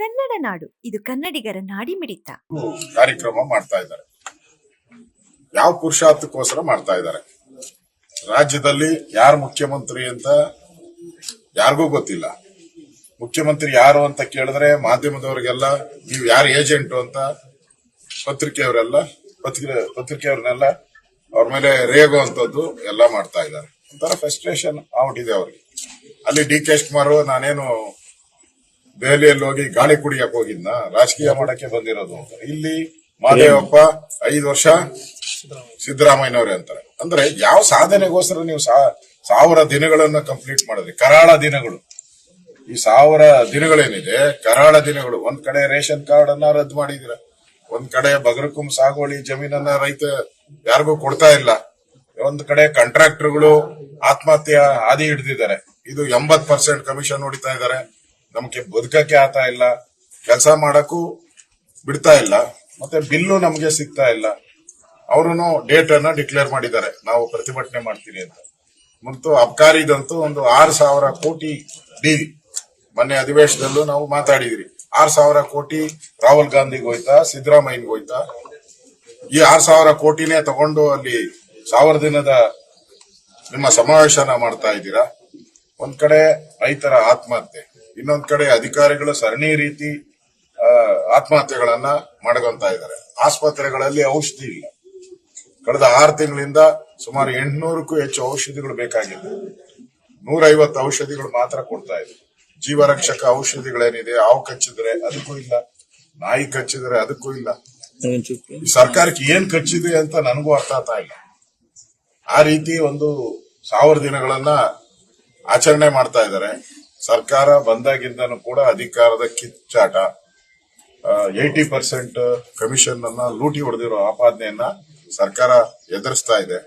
ಕನ್ನಡ ನಾಡು, ಇದು ಕನ್ನಡಿಗರ ನಾಡಿಮಿಡಿತ. ಕಾರ್ಯಕ್ರಮ ಮಾಡ್ತಾ ಇದ್ದಾರೆ. ಯಾವ ಪುರುಷಾರ್ಥಕ್ಕೋಸ್ಕರ ಮಾಡ್ತಾ ಇದ್ದಾರೆ? ರಾಜ್ಯದಲ್ಲಿ ಯಾರು ಮುಖ್ಯಮಂತ್ರಿ ಅಂತ ಯಾರಿಗೂ ಗೊತ್ತಿಲ್ಲ. ಮುಖ್ಯಮಂತ್ರಿ ಯಾರು ಅಂತ ಕೇಳಿದ್ರೆ ಮಾಧ್ಯಮದವರಿಗೆಲ್ಲ ನೀವು ಯಾರು ಏಜೆಂಟು ಅಂತ ಪತ್ರಿಕೆಯವ್ರನ್ನೆಲ್ಲ ಅವ್ರ ಮೇಲೆ ರೇಗುವಂತದ್ದು ಎಲ್ಲ ಮಾಡ್ತಾ ಇದ್ದಾರೆ. ಒಂಥರ ಫ್ರಸ್ಟ್ರೇಷನ್ ಆಗ್ಬಿಟ್ಟಿದೆ ಅವ್ರಿಗೆ. ಅಲ್ಲಿ ಡಿ.ಕೆ. ಶಿವಕುಮಾರ್ ನಾನೇನು ದೆಹಲಿಯಲ್ಲಿ ಹೋಗಿ ಗಾಳಿ ಕುಡಿಯಕ್ ಹೋಗಿದ್ನ, ರಾಜಕೀಯ ಮಾಡಕ್ಕೆ ಬಂದಿರೋದು ಅಂತ. ಇಲ್ಲಿ ಮಹದೇವಪ್ಪ 5 ವರ್ಷ ಸಿದ್ದರಾಮಯ್ಯನವರೇ ಅಂತಾರೆ. ಅಂದ್ರೆ ಯಾವ ಸಾಧನೆಗೋಸ್ಕರ ನೀವು 1000 ದಿನಗಳನ್ನ ಕಂಪ್ಲೀಟ್ ಮಾಡಿದ್ರಿ? ಕರಾಳ ದಿನಗಳು. ಈ 1000 ದಿನಗಳೇನಿದೆ ಕರಾಳ ದಿನಗಳು. ಒಂದ್ ಕಡೆ ರೇಷನ್ ಕಾರ್ಡ್ ಅನ್ನ ರದ್ದು ಮಾಡಿದಿರ, ಒಂದ್ ಕಡೆ ಬಗರಕುಂ ಸಾಗುವಳಿ ಜಮೀನನ್ನ ರೈತ ಯಾರಿಗೂ ಕೊಡ್ತಾ ಇಲ್ಲ, ಒಂದ್ ಕಡೆ ಕಾಂಟ್ರಾಕ್ಟರ್ಗಳು ಆತ್ಮಹತ್ಯೆ ಹಾದಿ ಹಿಡಿದಿದ್ದಾರೆ. ಇದು 80% ಕಮಿಷನ್ ಹೊಡಿತಾ ಇದ್ದಾರೆ. ನಮ್ಗೆ ಬದುಕಕ್ಕೆ ಆಗ್ತಾ ಇಲ್ಲ, ಕೆಲಸ ಮಾಡಕ್ಕೂ ಬಿಡ್ತಾ ಇಲ್ಲ, ಮತ್ತೆ ಬಿಲ್ಲು ನಮ್ಗೆ ಸಿಗ್ತಾ ಇಲ್ಲ. ಅವರು ಡೇಟ್ ಅನ್ನ ಡಿಕ್ಲೇರ್ ಮಾಡಿದ್ದಾರೆ, ನಾವು ಪ್ರತಿಭಟನೆ ಮಾಡ್ತೀವಿ ಅಂತ. ಮತ್ತು ಅಬ್ಕಾರಿದಂತೂ ಒಂದು 6,000 ಕೋಟಿ ಡೀಲ್ ಮೊನ್ನೆ ಅಧಿವೇಶನದಲ್ಲೂ ನಾವು ಮಾತಾಡಿದ್ರಿ. 6,000 ಕೋಟಿ ರಾಹುಲ್ ಗಾಂಧಿಗೆ ಹೋಯ್ತಾ, ಸಿದ್ದರಾಮಯ್ಯಗೆ ಹೋಯ್ತಾ? ಈ 6,000 ಕೋಟಿನೇ ತಗೊಂಡು ಅಲ್ಲಿ 1000 ದಿನದ ನಿಮ್ಮ ಸಮಾವೇಶನ ಮಾಡ್ತಾ ಇದ್ದೀರಾ. ಒಂದ್ ಕಡೆ ರೈತರ ಆತ್ಮಹತ್ಯೆ, ಇನ್ನೊಂದ್ ಕಡೆ ಅಧಿಕಾರಿಗಳು ಸರಣಿ ರೀತಿ ಆತ್ಮಹತ್ಯೆಗಳನ್ನ ಮಾಡ್ಕೊಂತ ಇದ್ದಾರೆ. ಆಸ್ಪತ್ರೆಗಳಲ್ಲಿ ಔಷಧಿ ಇಲ್ಲ. ಕಳೆದ 6 ತಿಂಗಳಿಂದ ಸುಮಾರು 800ಕ್ಕೂ ಹೆಚ್ಚು ಔಷಧಿಗಳು ಬೇಕಾಗಿದೆ. 150 ಔಷಧಿಗಳು ಮಾತ್ರ ಕೊಡ್ತಾ ಇದೆ. ಜೀವರಕ್ಷಕ ಔಷಧಿಗಳೇನಿದೆ, ಹಾವು ಕಚ್ಚಿದ್ರೆ ಅದಕ್ಕೂ ಇಲ್ಲ, ನಾಯಿ ಕಚ್ಚಿದ್ರೆ ಅದಕ್ಕೂ ಇಲ್ಲ. ಈ ಸರ್ಕಾರಕ್ಕೆ ಏನ್ ಕಚ್ಚಿದೆ ಅಂತ ನನಗೂ ಅರ್ಥ ಆಗ್ತಾ ಇಲ್ಲ. ಆ ರೀತಿ ಒಂದು 1000 ದಿನಗಳನ್ನ ಆಚರಣೆ ಮಾಡ್ತಾ ಇದ್ದಾರೆ. ಸರ್ಕಾರ ಬಂದಾಗಿಂದನೂ ಕೂಡ ಅಧಿಕಾರದ ಕಿಚ್ಚಾಟ, 80% ಕಮಿಷನ್ ಅನ್ನ ಲೂಟಿ ಹೊಡೆದಿರೋ ಆಪಾದನೆಯನ್ನ ಸರ್ಕಾರ ಎದುರಿಸ್ತಾ ಇದೆ.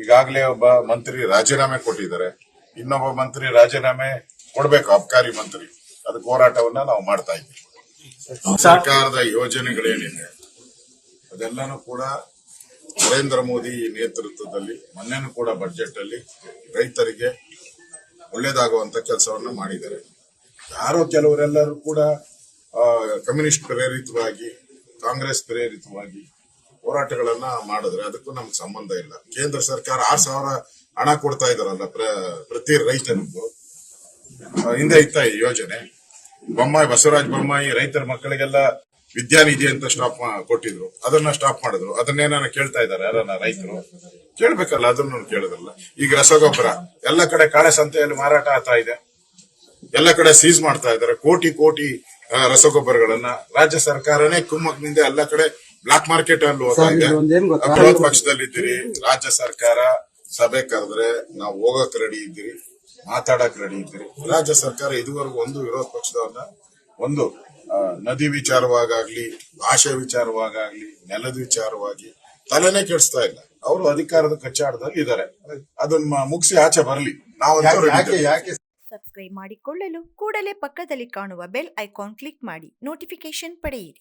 ಈಗಾಗಲೇ ಒಬ್ಬ ಮಂತ್ರಿ ರಾಜೀನಾಮೆ ಕೊಟ್ಟಿದ್ದಾರೆ, ಇನ್ನೊಬ್ಬ ಮಂತ್ರಿ ರಾಜೀನಾಮೆ ಕೊಡ್ಬೇಕು, ಅಬ್ಕಾರಿ ಮಂತ್ರಿ. ಅದಕ್ಕೆ ಹೋರಾಟವನ್ನ ನಾವು ಮಾಡ್ತಾ ಇದ್ದೀವಿ. ಸರ್ಕಾರದ ಯೋಜನೆಗಳೇನಿದೆ ಅದೆಲ್ಲಾನು ಕೂಡ ನರೇಂದ್ರ ಮೋದಿ ನೇತೃತ್ವದಲ್ಲಿ ಮೊನ್ನೆನೂ ಕೂಡ ಬಜೆಟ್ ಅಲ್ಲಿ ರೈತರಿಗೆ ಒಳ್ಳೇದಾಗುವಂತ ಕೆಲಸವನ್ನ ಮಾಡಿದ್ದಾರೆ. ಯಾರೋ ಕೆಲವರೆಲ್ಲರೂ ಕೂಡ ಕಮ್ಯುನಿಸ್ಟ್ ಪ್ರೇರಿತವಾಗಿ, ಕಾಂಗ್ರೆಸ್ ಪ್ರೇರಿತವಾಗಿ ಹೋರಾಟಗಳನ್ನ ಮಾಡಿದ್ರೆ ಅದಕ್ಕೂ ನಮ್ಗೆ ಸಂಬಂಧ ಇಲ್ಲ. ಕೇಂದ್ರ ಸರ್ಕಾರ 6,000 ಹಣ ಕೊಡ್ತಾ ಇದಾರಲ್ಲ ಪ್ರತಿ ರೈತನಿಗೂ. ಹಿಂದೆ ಇತ್ತ ಈ ಯೋಜನೆ. ಬಸವರಾಜ ಬೊಮ್ಮಾಯಿ ರೈತರ ಮಕ್ಕಳಿಗೆಲ್ಲ ವಿದ್ಯಾನಿಧಿ ಅಂತ ಸ್ಟಾಪ್ ಕೊಟ್ಟಿದ್ರು, ಅದನ್ನ ಸ್ಟಾಪ್ ಮಾಡಿದ್ರು. ಅದನ್ನೇನ ಕೇಳ್ತಾ ಇದಾರೆ ಯಾರನ್ನ ರೈತರು? ಕೇಳ್ಬೇಕಲ್ಲ, ಅದನ್ನು ಕೇಳಿದ್ರಲ್ಲ. ಈಗ ರಸಗೊಬ್ಬರ ಎಲ್ಲ ಕಡೆ ಕಾಳೆ ಸಂತೆಯಲ್ಲಿ ಮಾರಾಟ ಆಗ್ತಾ ಇದೆ, ಎಲ್ಲ ಕಡೆ ಸೀಸ್ ಮಾಡ್ತಾ ಇದ್ದಾರೆ. ಕೋಟಿ ಕೋಟಿ ರಸಗೊಬ್ಬರಗಳನ್ನ ರಾಜ್ಯ ಸರ್ಕಾರನೇ ಕುಮ್ಮಕ್ನಿಂದ ಎಲ್ಲ ಕಡೆ ಬ್ಲಾಕ್ ಮಾರ್ಕೆಟ್ ಅಲ್ಲಿ ಹೋಗ್ತಾ ಇದೆ. ವಿರೋಧ ಪಕ್ಷದಲ್ಲಿದ್ದೀರಿ, ರಾಜ್ಯ ಸರ್ಕಾರ ಸಭೆ ಕರೆದ್ರೆ ನಾವು ಹೋಗಕ್ ರೆಡಿ ಇದ್ದೀರಿ, ಮಾತಾಡಕ್ ರೆಡಿ ಇದ್ದೀರಿ. ರಾಜ್ಯ ಸರ್ಕಾರ ಇದುವರೆಗೂ ಒಂದು ವಿರೋಧ ಪಕ್ಷದವನ್ನ ಒಂದು ನದಿ ವಿಚಾರವಾಗಲಿ, ಭಾಷೆ ವಿಚಾರವಾಗಲಿ, ನೆಲದ ವಿಚಾರವಾಗಿ ತಲೆನೇ ಕೆಡಿಸ್ತಾ ಇಲ್ಲ. ಅವರು ಅಧಿಕಾರದ ಕಚ್ಚಾಟದಲ್ಲಿ ಇದ್ದಾರೆ. ಅದನ್ನ ಮುಗಿಸಿ ಆಚೆ ಬರಲಿ. ನಾವು ಸಬ್ಸ್ಕ್ರೈಬ್ ಮಾಡಿಕೊಳ್ಳಲು ಕೂಡಲೇ ಪಕ್ಕದಲ್ಲಿ ಕಾಣುವ ಬೆಲ್ ಐಕಾನ್ ಕ್ಲಿಕ್ ಮಾಡಿ ನೋಟಿಫಿಕೇಶನ್ ಪಡೆಯಿರಿ.